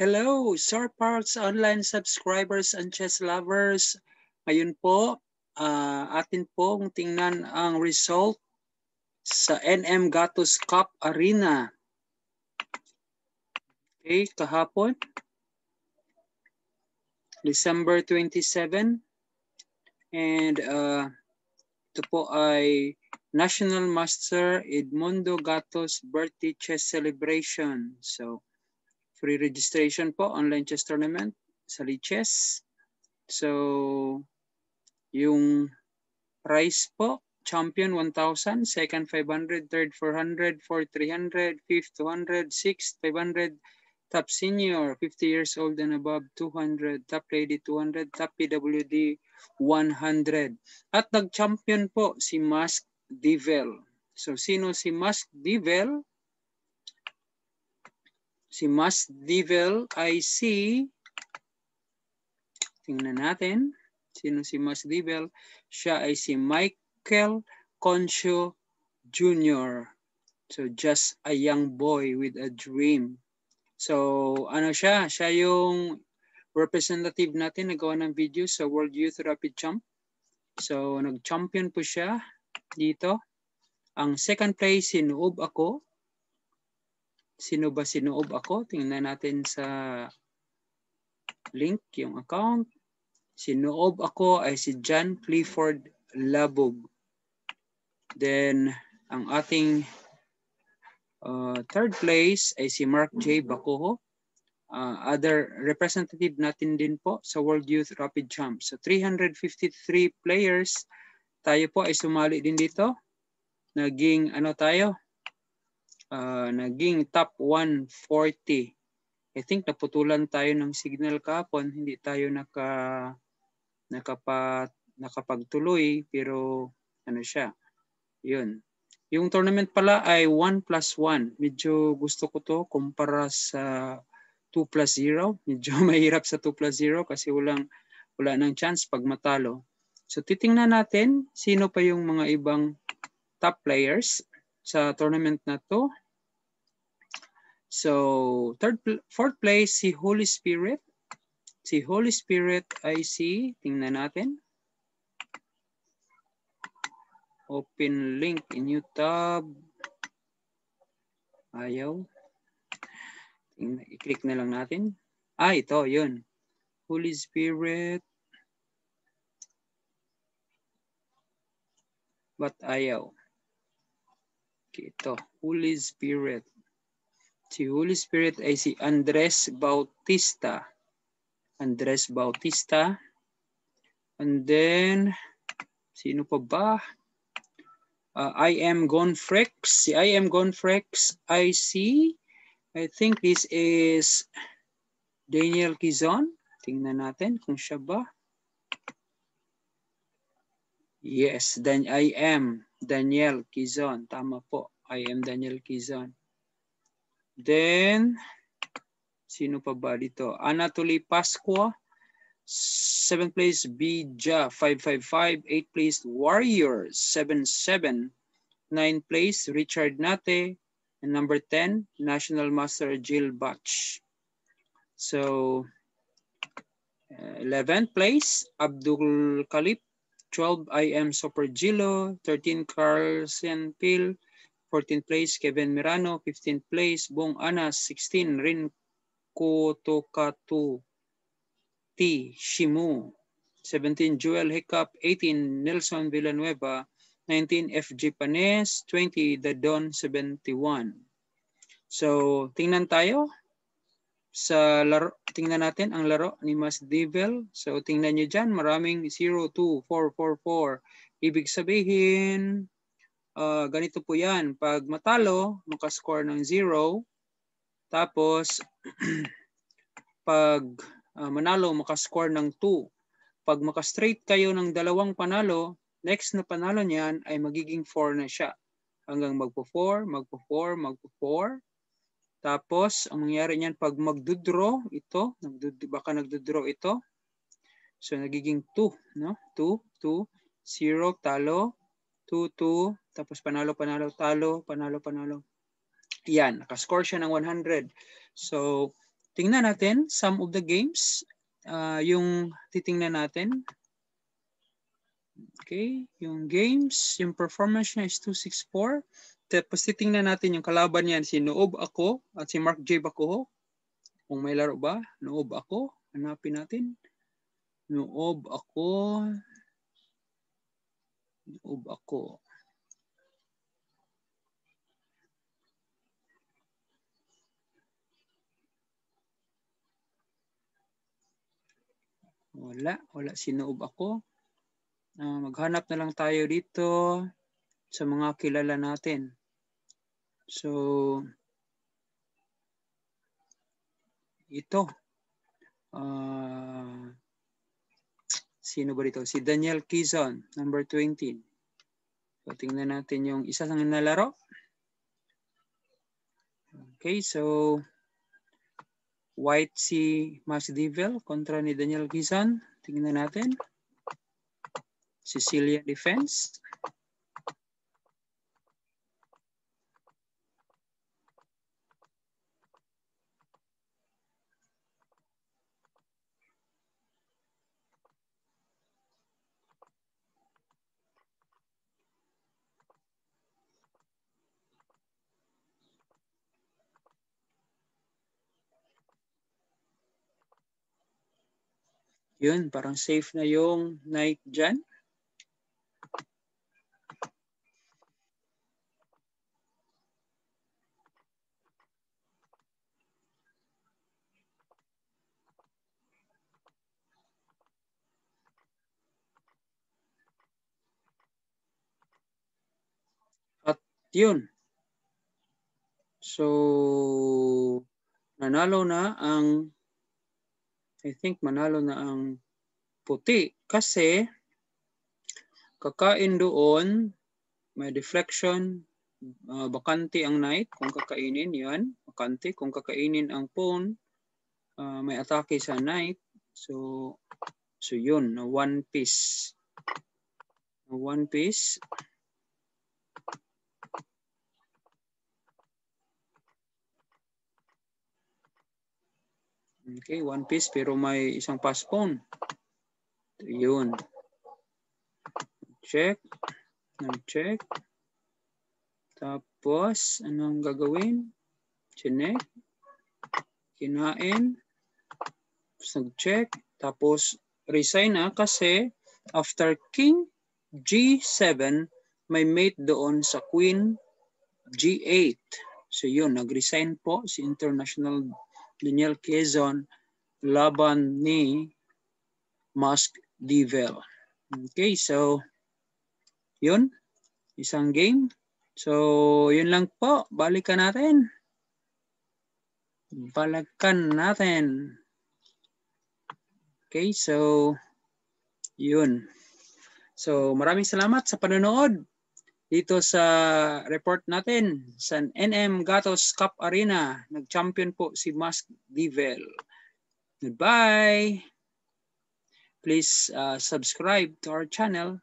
Hello, Sir Parks online subscribers and chess lovers. Ngayon po, atin pong tingnan ang result sa NM Gatos Cup Arena. Okay, kahapon, December 27. And ito po ay National Master Edmundo Gatos Birthday Chess Celebration. So, free registration po, online chess tournament sa Lichess. So, yung prize po, champion 1,000, second 500, third 400, fourth 300, fifth 200, sixth 500, top senior 50 years old and above 200, top lady 200, top PWD 100. At nag-champion po si Musk Devil. So sino si Musk Devil? Si Musk Devil ay tingnan natin, sino si Musk Devil? Siya ay si Michael Concho Jr. So just a young boy with a dream. So ano siya? Siya yung representative natin nagawa ng video sa World Youth Rapid Champ. So nag-champion po siya dito. Ang second place, sinuob ako. Sino ba sinuob ako? Tingnan natin sa link yung account. Sinuob ako ay si John Clifford Labog. Then, ang ating third place ay si Mark J. Bacoho. Other representative natin din po sa World Youth Rapid Champ. So, 353 players. Tayo po ay sumali din dito. Naging, naging top 140. I think naputulan tayo ng signal kahapon. Hindi tayo nakapagtuloy, pero ano siya, yun. Yung tournament pala ay 1+1. Medyo gusto ko to kumpara sa 2+0. Medyo mahirap sa 2+0 kasi wala nang chance pag matalo. So titingnan natin sino pa yung mga ibang top players sa tournament na to. So fourth place si Holy Spirit. Si Holy Spirit ay tingnan natin. Open link in new tab. Ayaw. I-click na lang natin. Ito, yun. Holy Spirit. But ayaw. Okay, ito. Holy Spirit. Si Holy Spirit ay si Andres Bautista. Andres Bautista. And then, sino pa ba? I am Gonfrex. Si I am Gonfrex I think this is Daniel Quizon. Tingnan natin kung siya ba. Yes, I am Daniel Quizon. Tama po. I am Daniel Quizon. Then, sino pa ba dito? Anatoly Pasqua. 7th place, Bija 555. 8th place, Warriors 77. 9th place, Richard Nate. And number 10, National Master Jill Batch. So, 11th place, Abdul Kalip. 12, I am Super Gilo. 13, Carlsen Pil. 14th place, Kevin Mirano. 15th place, Bong Anas. 16, Rin Kotokatu T. Shimu. 17, Joel Hiccup. 18, Nelson Villanueva. 19, FG Panes. 20, The Don 71. So, tingnan tayo sa laro. Tingnan natin ang laro ni Mas Devil. So, tingnan nyo dyan. Maraming 0, 2, 4, 4, 4. Ibig sabihin, ganito po yan. Pag matalo, makascore ng 0. Tapos, pag manalo, makascore ng 2. Pag makastraight kayo ng dalawang panalo, next na panalo niyan ay magiging 4 na siya. Hanggang magpo-4, magpo-4, magpo-4. Tapos, ang mangyari niyan pag magdodraw ito, baka nagdodraw ito. So, nagiging 2, no? 2, 2, 0, talo, 2, 2, tapos panalo, panalo, talo, panalo, panalo. Yan, nakascore siya ng 100. So, tingnan natin some of the games. Yung titingnan natin. Okay, yung games, yung performance niya is 264. Tapos titingnan natin yung kalaban niyan, si Noob Ako at si Mark J. Bacoho. Kung may laro ba, Noob Ako. Hanapin natin. Noob Ako. Noob Ako. Wala si Noob Ako. Maghanap na lang tayo dito sa mga kilala natin. So, ito. Sino ba dito? Si Daniel Quezon, number 20. So, tingnan natin yung isa sang nalaro. Okay, so White si Mas Devil kontra ni Daniel Quezon. Tingnan natin. Sicilian Defense. Yun, parang safe na yung knight dyan. At yun. So, nanalo na ang, I think manalo na ang puti. Kasi, kakain doon, may deflection, bakante ang knight. Kung kakainin, yan, bakante. Kung kakainin ang pawn, may atake sa knight. So yun, na one piece. One piece. Okay, one piece pero may isang pass pawn. Yun. Check. Nag-check. Tapos, anong gagawin? Chinek. Kinain. Tapos nag-check. Tapos, resign na kasi after King G7, may mate doon sa Queen G8. So yun, nag-resign po si International Daniel Quezon laban ni Mas Devil. Okay, so yun, isang game. So yun lang po, balikan natin. Okay, so yun. So maraming salamat sa panonood dito sa report natin sa NM Gatos Cup Arena. Nag-champion po si Mas Devil. Goodbye. Please subscribe to our channel.